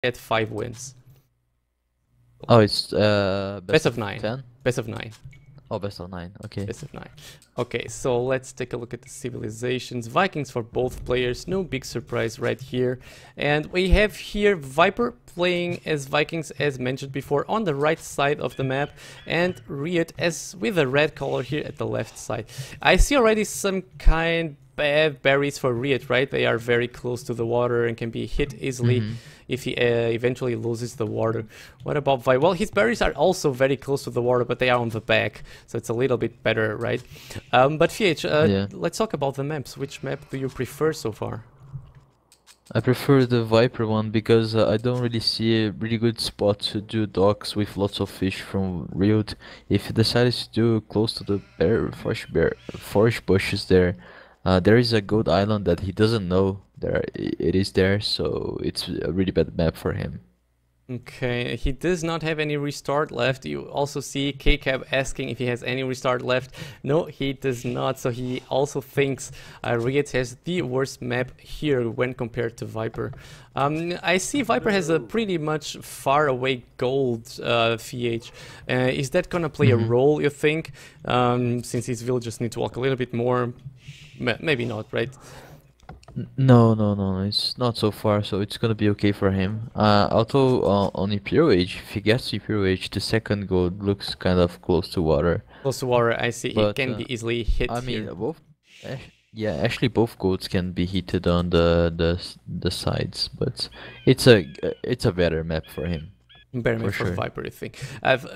get 5 wins. Oh, it's Best of 9. 10? Best of 9. Oh, best of 9. Okay. Best of 9. Okay, so let's take a look at the civilizations. Vikings for both players, no big surprise right here. And we have here Viper playing as Vikings as mentioned before on the right side of the map, and RiuT as with a red color here at the left side. I see already some kind bad berries for RiuT, right? They are very close to the water and can be hit easily if he eventually loses the water. What about Vi? Well, his berries are also very close to the water, but they are on the back, so it's a little bit better, right? But FeAge, Yeah. let's talk about the maps. Which map do you prefer so far? I prefer the Viper one because I don't really see a really good spot to do docks with lots of fish from RiuT. If he decides to do close to the forest bushes there, there is a gold island that he doesn't know it is there, so it's a really bad map for him. Okay, he does not have any restart left. You also see KCAB asking if he has any restart left. No, he does not, so he also thinks RiuT has the worst map here when compared to Viper. I see Viper has a pretty much far away gold FeAge. Is that gonna play a role, you think? Since his villagers need to walk a little bit more? Maybe not, right? No, it's not so far, so it's gonna be okay for him. Although on Imperial Age, if he gets to Imperial Age, the second gold looks kind of close to water. Close to water, I see. But It can be easily hit I mean, here. yeah, actually both golds can be heated on the sides, but it's a better map for him. Better map for sure. Viper, you think.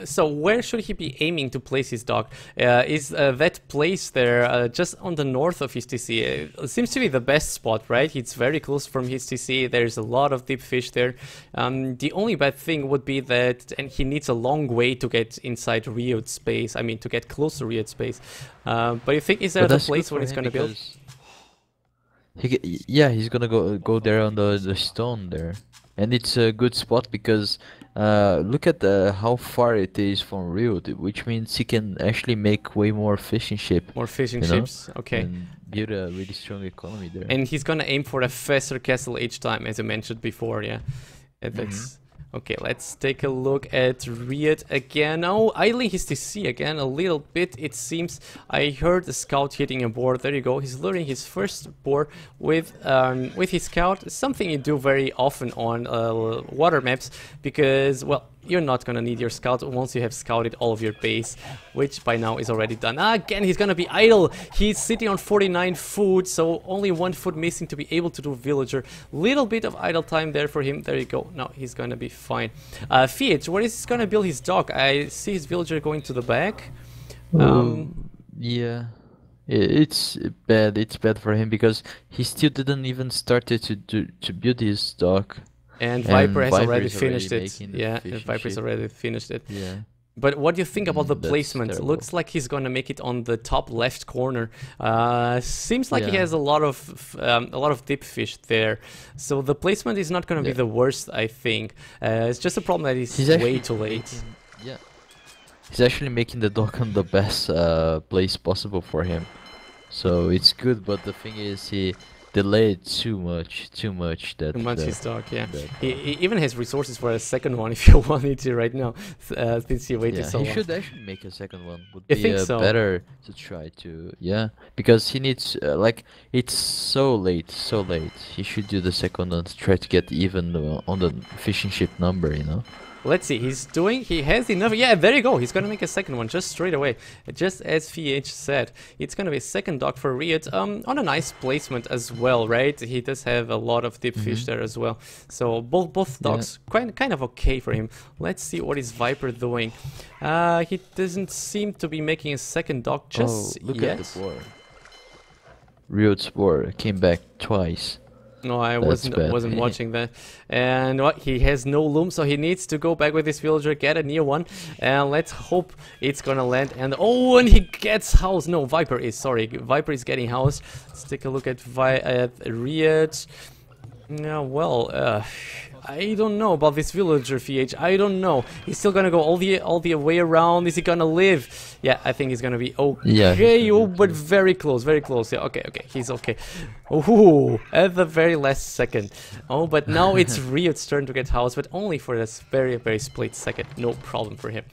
So where should he be aiming to place his dock? Is that place there just on the north of his TC? It seems to be the best spot, right? It's very close from his TC. There's a lot of deep fish there. The only bad thing would be that, and he needs a long way to get inside RiuT space. I mean, to get close to RiuT space. But you think, is there the place where he's gonna build? Yeah, he's gonna go there on the stone there, and it's a good spot because look at how far it is from RiuT, which means he can actually make way more fishing ship. More fishing you know, ships, okay. And build a really strong economy there. And he's gonna aim for a faster castle each time, as I mentioned before, yeah. That's okay. Let's take a look at RiuT again. Oh, idling his TC again a little bit. It seems I heard the scout hitting a board. There you go. He's luring his first board with his scout. Something you do very often on water maps because, well, you're not gonna need your scout once you have scouted all of your base, which by now is already done. Again, he's gonna be idle. He's sitting on 49 food, so only 1 food missing to be able to do villager. Little bit of idle time there for him. There you go. Now he's gonna be fine. FeAge, where is he gonna build his dock? I see his villager going to the back. Yeah. It's bad. It's bad for him because he still didn't even started to build his dock. And Viper has Viper already is finished already it. making the Yeah, fishing Viper's ship. already finished it. Yeah. But what do you think about the That's placement? terrible. Looks like he's gonna make it on the top left corner. Seems like he Yeah. has a lot of deep fish there. So the placement is not gonna be Yeah. the worst, I think. It's just a problem that he's He's way actually too late. Yeah. He's actually making the dock on the best place possible for him. So it's good, but the thing is he delayed too much Too much his dock, yeah. that, He even has resources for a second one if you wanted to right now, since you waited yeah, so he long. should actually make a second one. Would You be think so? better to try to, yeah, because he needs like it's so late. He should do the second one to try to get even on the fishing ship number, you know. Let's see, he has enough. Yeah, there you go. He's gonna make a second one just straight away. Just as FeAge said, it's gonna be a second dock for RiuT, on a nice placement as well, right? He does have a lot of deep fish there as well. So both docks kind of okay for him. Let's see what is Viper doing. He doesn't seem to be making a second dock just look yet. at the board. RiuT's board came back twice. No, I That's wasn't bad. watching that. And what, he has no loom, so he needs to go back with his villager, get a near one, and let's hope it's gonna land. And oh, and he gets housed. No, Viper is, sorry, Viper is getting housed. Let's take a look at RiuT. Yeah, well, I don't know about this villager, FeAge. I don't know. He's still gonna go all the way around. Is he gonna live? Yeah, I think he's gonna be okay. Yeah, Oh, but very close, very close. Yeah, okay, he's okay. Oh, at the very last second. Oh, but now it's RiuT's turn to get housed, but only for this very, very split second. No problem for him.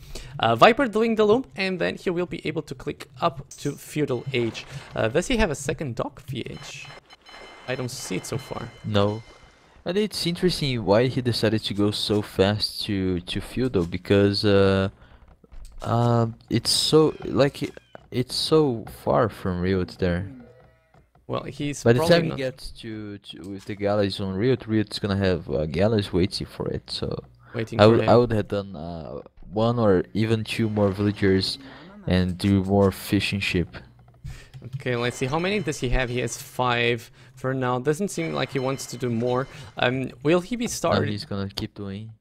Viper doing the loop, and then he will be able to click up to Feudal Age. Does he have a second dock, FeAge? I don't see it so far. No. And it's interesting why he decided to go so fast to feudal, because it's so it's so far from RiuT there. Well, he's By the probably time he not gets to with the galleys on RiuT's gonna have galleys waiting for it. So waiting I for would him. I would have done one or even two more villagers and do more fishing ship. Okay, let's see. How many does he have? He has 5 for now. Doesn't seem like he wants to do more. Will he be Now started? he's gonna keep doing.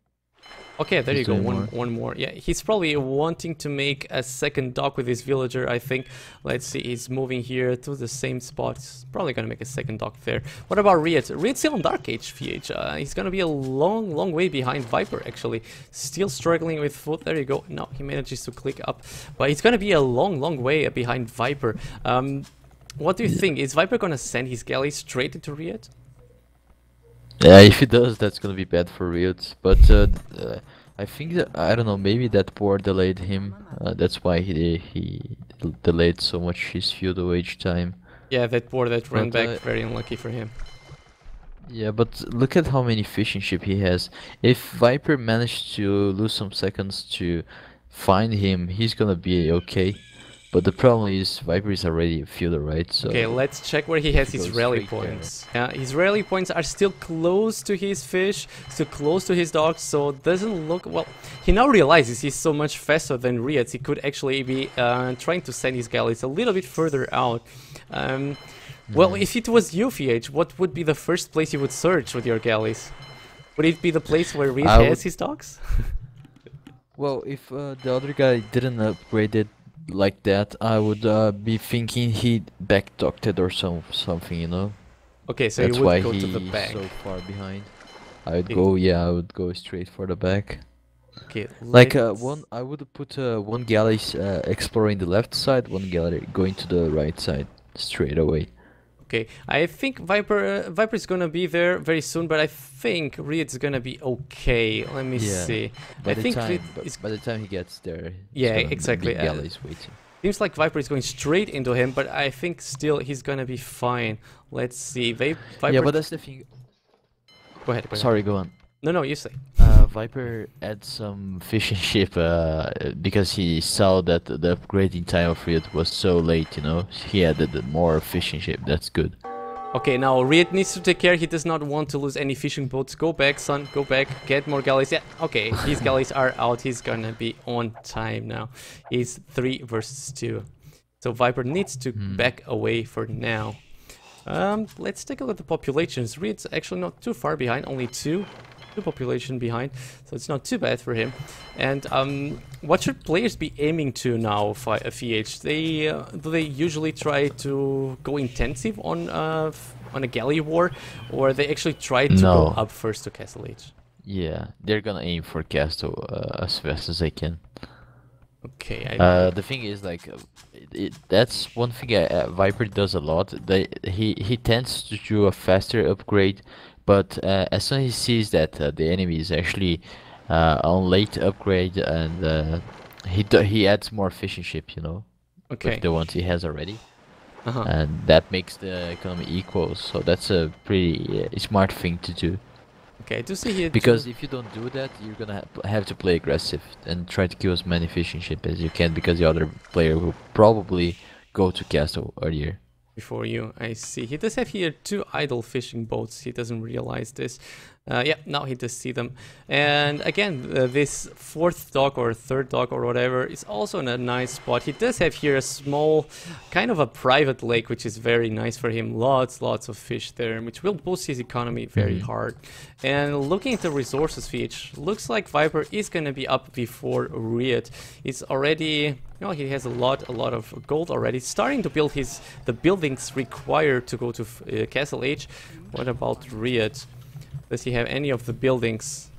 Okay, there you He's go. doing One more. Yeah, he's probably wanting to make a second dock with his villager, I think. Let's see, he's moving here to the same spot. He's probably gonna make a second dock there. What about RiuT? RiuT's still on Dark Age, FeAge. He's gonna be a long way behind Viper, actually. Still struggling with food. There you go. No, he manages to click up. But he's gonna be a long way behind Viper. What do you think? Is Viper gonna send his galley straight into RiuT? Yeah, if he does, that's gonna be bad for RiuT. But I think that, I don't know, maybe that war delayed him. That's why he delayed so much his feudal age time. Yeah, that war that ran But, back, very unlucky for him. Yeah, but look at how many fishing ship he has. If Viper managed to lose some seconds to find him, he's gonna be okay. But the problem is Viper is already a feudal, right? So Okay, let's check where he has he his goes rally straight there. points. Yeah, his rally points are still close to his fish, still close to his dogs, so it doesn't look... Well, he now realizes he's so much faster than RiuT. He could actually be trying to send his galleys a little bit further out. Well, if it was you, FeAge, what would be the first place you would search with your galleys? Would it be the place where RiuT has his dogs? Well, if the other guy didn't upgrade it like that, I would be thinking he backdocked it or something, you know? Okay, so That's you why would go to he's the back. so far behind. I would go straight for the back. Okay, Like let's- I would put one galley exploring the left side, one galley going to the right side straight away. Okay, I think Viper's gonna be there very soon, but I think RiuT's gonna be okay. Let me Yeah, see. By I the think time, RiuT is... by the time he gets there, Yeah, he's gonna exactly, be galleys waiting. Seems like Viper is going straight into him, but I think still he's gonna be fine. Let's see. Viper... Yeah, but that's the thing. Go ahead. Sorry, go on. No, you say. Viper had some fishing ship because he saw that the upgrading time of RiuT was so late, you know. He added more fishing ship. That's good. Okay, now RiuT needs to take care. He does not want to lose any fishing boats. Go back, son. Go back. Get more galleys. Yeah, okay. His galleys are out. He's gonna be on time now. He's 3 versus 2. So Viper needs to back away for now. Let's take a look at the populations. RiuT's actually not too far behind. Only 2 population behind, so it's not too bad for him. And what should players be aiming to now, FeAge? Do they usually try to go intensive on a galley war, or they actually try to go up first to Castle Age? Yeah, they're gonna aim for castle as fast as they can. Okay. The thing is, like, that's one thing Viper does a lot. He tends to do a faster upgrade. But as soon as he sees that the enemy is actually on late upgrade, and he adds more fishing ship, you know, with the ones he has already, and that makes the economy equal. So that's a pretty smart thing to do. Okay, I do see here. Because if you don't do that, you're gonna have to play aggressive and try to kill as many fishing ship as you can, because the other player will probably go to castle earlier. Before you, I see. He does have here 2 idle fishing boats. He doesn't realize this. Yeah, now he does see them. And again, this 4th dock or 3rd dock or whatever is also in a nice spot. He does have here a small, kind of a private lake, which is very nice for him. Lots of fish there, which will boost his economy very hard. And looking at the resources, FeAge, looks like Viper is going to be up before RiuT. It's already... Well, he has a lot of gold already. Starting to build the buildings required to go to Castle Age. What about RiuT? Does he have any of the buildings?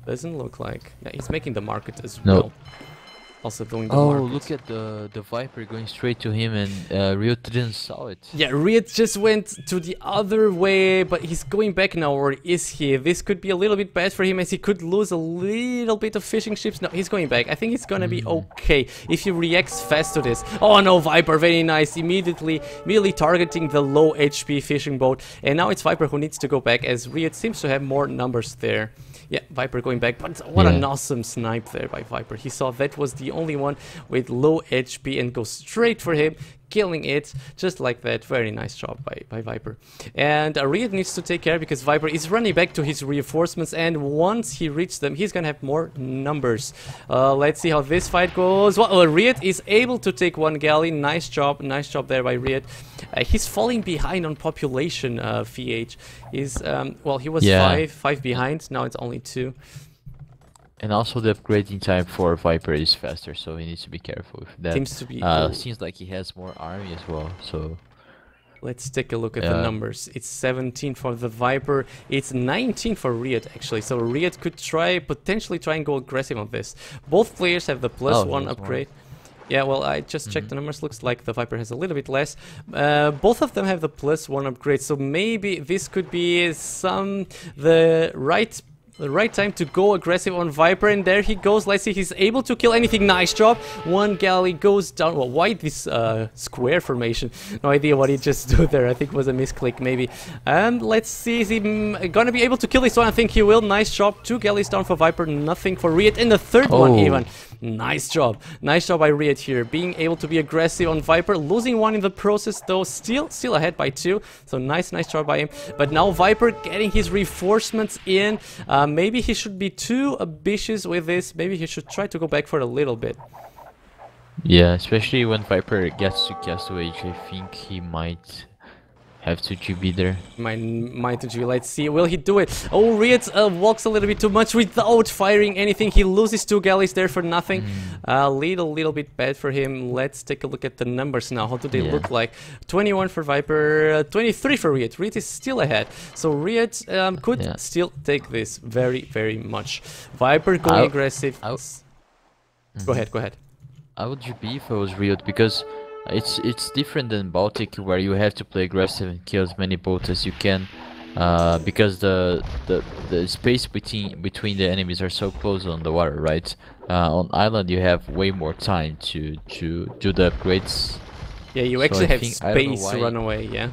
Doesn't look like. Yeah, he's making the market as No. well. Also doing the Oh, market. look at the Viper going straight to him, and RiuT didn't saw it. Yeah, RiuT just went to the other way, but he's going back now, or is he? This could be a little bit bad for him, as he could lose a little bit of fishing ships. No, he's going back. I think it's gonna be okay if he reacts fast to this. Oh no, Viper, very nice. Immediately targeting the low HP fishing boat. And now it's Viper who needs to go back, as RiuT seems to have more numbers there. Yeah, Viper going back, but what an awesome snipe there by Viper. He saw that was the only one with low HP and goes straight for him, killing it just like that. Very nice job by Viper. And RiuT needs to take care, because Viper is running back to his reinforcements, and once he reaches them, he's gonna have more numbers. Let's see how this fight goes. Well, RiuT is able to take one galley. Nice job there by RiuT. He's falling behind on population. FeAge is well, he was five behind. Now it's only 2. And also the upgrading time for Viper is faster, so he needs to be careful with that. Seems to be. Seems like he has more army as well, so. Let's take a look at the numbers. It's 17 for the Viper. It's 19 for RiuT, actually. So RiuT could potentially try and go aggressive on this. Both players have the +1 upgrade. Yeah, well, I just checked the numbers. Looks like the Viper has a little bit less. Both of them have the +1 upgrade, so maybe this could be the right time to go aggressive on Viper, and there he goes. Let's see, he's able to kill anything. Nice job. One galley goes down. Well, why this square formation? No idea what he just did there. I think it was a misclick maybe. And let's see, is he gonna be able to kill this one? I think he will. Nice job. 2 galleys down for Viper, nothing for RiuT, and the third one even. Nice job by RiuT here, being able to be aggressive on Viper, losing one in the process though, still ahead by 2, so nice job by him. But now Viper getting his reinforcements in. Maybe he should be too ambitious with this. Maybe he should try to go back for a little bit. Yeah, especially when Viper gets to Castle Age, I think he might have to GB there. Might to GB. Let's see. Will he do it? Oh, RiuT walks a little bit too much without firing anything. He loses 2 galleys there for nothing. Little bit bad for him. Let's take a look at the numbers now. How do they look like? 21 for Viper, 23 for RiuT. RiuT is still ahead. So RiuT could still take this very much. Viper going aggressive. Go ahead. I would GB if I was RiuT, because it's different than Baltic, where you have to play aggressive and kill as many boats as you can, because the space between the enemies are so close on the water, right? On island you have way more time to do the upgrades. Yeah, you actually have space to run away. Yeah.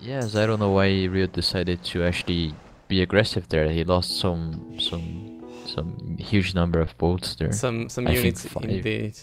Yes, I don't know why RiuT decided to actually be aggressive there. He lost some huge number of boats there. Some units indeed.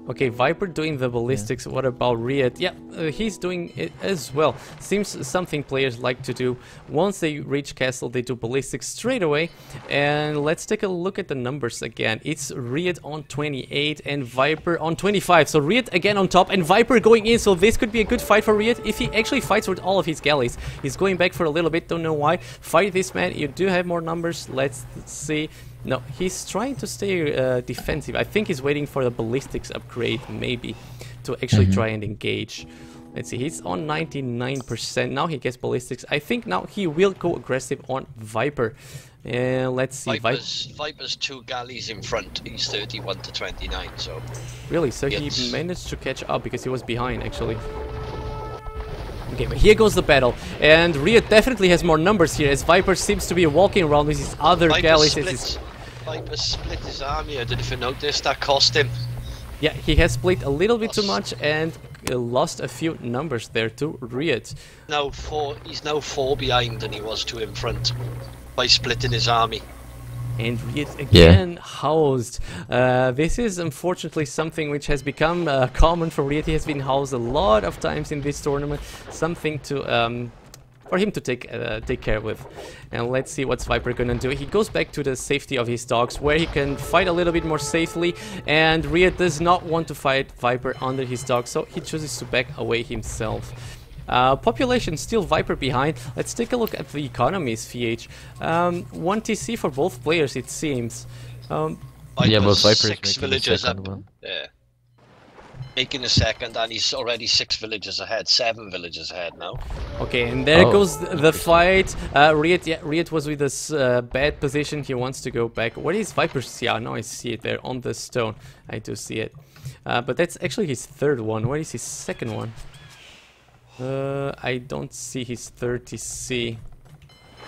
Okay, Viper doing the ballistics. What about RiuT? Yeah, he's doing it as well. Seems something players like to do. Once they reach castle, they do ballistics straight away. And let's take a look at the numbers again. It's RiuT on 28 and Viper on 25. So RiuT again on top and Viper going in. So this could be a good fight for RiuT if he actually fights with all of his galleys. He's going back for a little bit. Don't know why. Fight this man. You do have more numbers. Let's see. No, he's trying to stay defensive. I think he's waiting for the ballistics upgrade, maybe, to actually try and engage. Let's see, he's on 99%. Now he gets ballistics. I think now he will go aggressive on Viper. Let's see. Viper's 2 galleys in front. He's 31 to 29, so... Really? So he managed to catch up because he was behind, actually. Okay, but here goes the battle, and RiuT definitely has more numbers here, as Viper seems to be walking around with his other galleys. Viper split his army. I don't know if you noticed, that cost him. Yeah, he has split a little bit too much and lost a few numbers there to RiuT. He's now 4 behind than he was 2 in front by splitting his army. And RiuT again housed. This is unfortunately something which has become common for RiuT. He has been housed a lot of times in this tournament. Something to for him to take care with. And let's see what's Viper gonna do. He goes back to the safety of his docks, where he can fight a little bit more safely. And RiuT does not want to fight Viper under his docks, so he chooses to back away himself. Population still Viper behind. Let's take a look at the economies, FeAge. 1 TC for both players, it seems. Yeah, but Viper is making the villagers second up. one. Yeah. Taking a second, and he's already 6 villages ahead, 7 villages ahead now. Okay, and there Oh, goes the fight. RiuT, yeah, RiuT was with this bad position. He wants to go back. What is Viper's? Yeah, now I see it there on the stone. I do see it. But that's actually his third one. What is his second one? I don't see his 30C.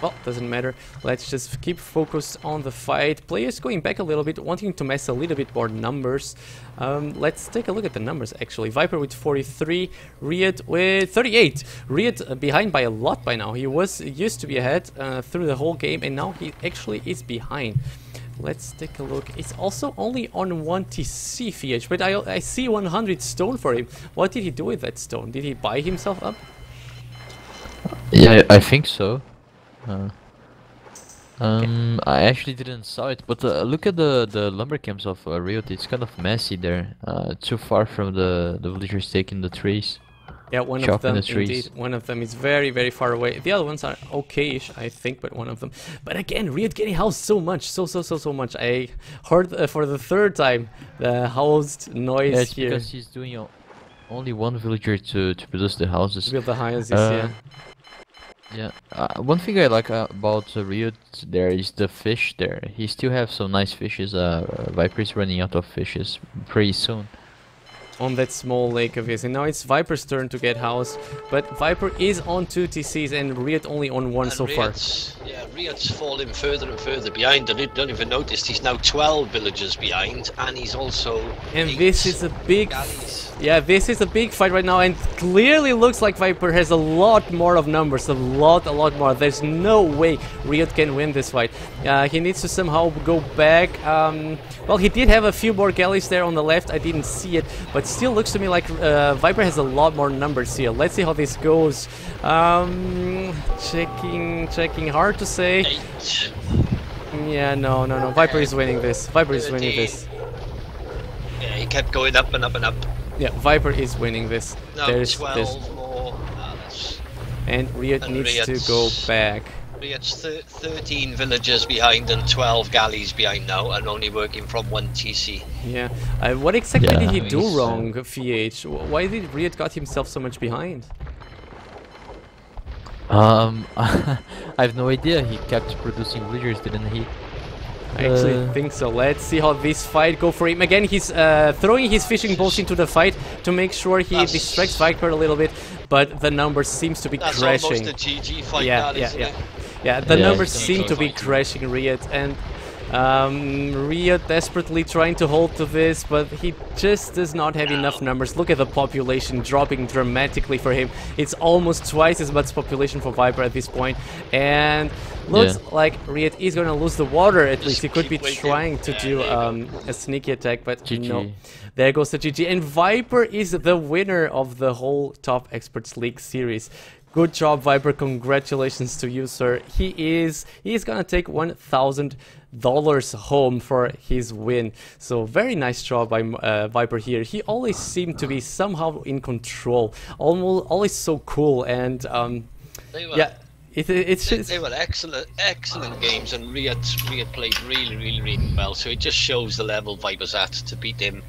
Well, doesn't matter. Let's just keep focused on the fight. Players going back a little bit, wanting to mess a little bit more numbers. Let's take a look at the numbers, actually. Viper with 43, RiuT with 38. RiuT behind by a lot by now. He used to be ahead through the whole game, and now he actually is behind. Let's take a look. It's also only on 1 TC FeAge, but I see 100 stone for him. What did he do with that stone? Did he buy himself up? yeah, I think so. I actually didn't saw it, but look at the lumber camps of RiuT. It's kind of messy there. Too far from the villagers taking the trees. Yeah, one of them, indeed. One of them is very, very far away. The other ones are okay-ish, I think, but one of them... But again, RiuT getting housed so much, so much. I heard for the third time the housed noise it's here. because he's doing only one villager to produce the houses. Build the houses, yeah. Yeah, one thing I like about RiuT there is the fish there. He still have some nice fishes. Viper is running out of fishes pretty soon. On that small lake of his. And now it's Viper's turn to get housed. But Viper is on 2 TCs and RiuT only on 1 so far. Yeah, RiuT's falling further and further behind. I don't even notice he's now 12 villagers behind, and he's also... And this is a big... Yeah, this is a big fight right now, and clearly looks like Viper has a lot more of numbers, a lot more. There's no way RiuT can win this fight. He needs to somehow go back. Well, he did have a few more galleys there on the left. I didn't see it, but still looks to me like Viper has a lot more numbers here. Let's see how this goes. Checking. Hard to say. 8. Yeah, no. Viper is winning this. Viper is winning this. Yeah, he kept going up and up and up. Yeah, Viper is winning this. No, 12 more. And RiuT needs to go back. RiuT's 13 villagers behind and 12 galleys behind now, and only working from 1 TC. Yeah. What exactly did he do wrong, FeAge? Why did RiuT got himself so much behind? I have no idea. He kept producing villagers, didn't he? I actually think so. Let's see how this fight go for him. Again, he's throwing his fishing boats into the fight to make sure he distracts Viper a little bit, but the numbers seems to be crashing. That's almost a GG fight, yeah, the numbers seem to be crashing RiuT, and RiuT desperately trying to hold to this, but he just does not have enough numbers. Look at the population dropping dramatically for him. It's almost twice as much population for Viper at this point, and looks like RiuT is gonna lose the water. At least he could be trying to do a sneaky attack, but no. There goes the GG, and Viper is the winner of the whole Top Experts League series. Good job, Viper. Congratulations to you, sir. He is gonna take $1,000 home for his win. So very nice job by Viper here. He always seemed to be somehow in control, always so cool, and yeah. They were excellent games, and RiuT played really well. So it just shows the level Viper's at to beat him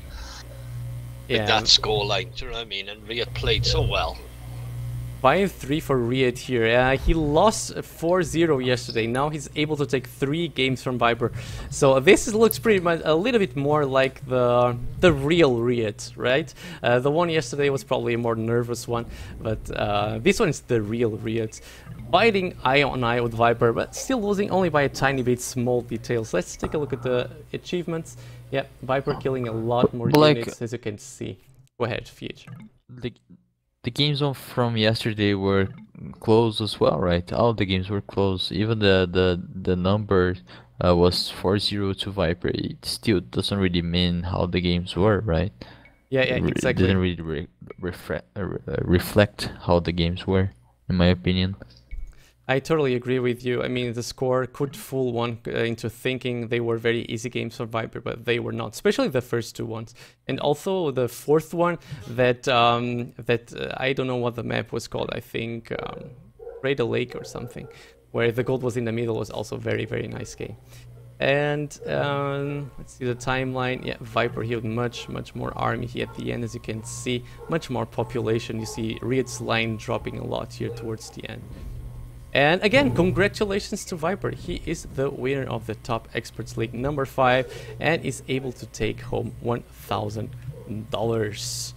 with that scoreline. Do you know what I mean? And RiuT played so well. 5-3 for RiuT here. He lost 4-0 yesterday. Now he's able to take 3 games from Viper. So this looks pretty much a little bit more like the real RiuT, right? The one yesterday was probably a more nervous one, but this one is the real RiuT. Fighting eye on eye with Viper, but still losing only by a tiny bit, small details. Let's take a look at the achievements. Yeah, Viper killing a lot more units, as you can see. Go ahead, FeAge. The games from yesterday were close as well, right? All the games were close. Even the number was 4-0 to Viper. It still doesn't really mean how the games were, right? Yeah, exactly. It didn't really reflect how the games were, in my opinion. I totally agree with you. I mean, the score could fool one into thinking they were very easy games for Viper, but they were not, especially the first 2 ones. And also the 4th one that I don't know what the map was called. I think Cradle Lake or something, where the gold was in the middle, was also very nice game. And let's see the timeline. Yeah, Viper here with much more army here at the end, as you can see, much more population. You see RiuT's line dropping a lot here towards the end. And again, congratulations to Viper. He is the winner of the Top Experts League number 5 and is able to take home $1,000.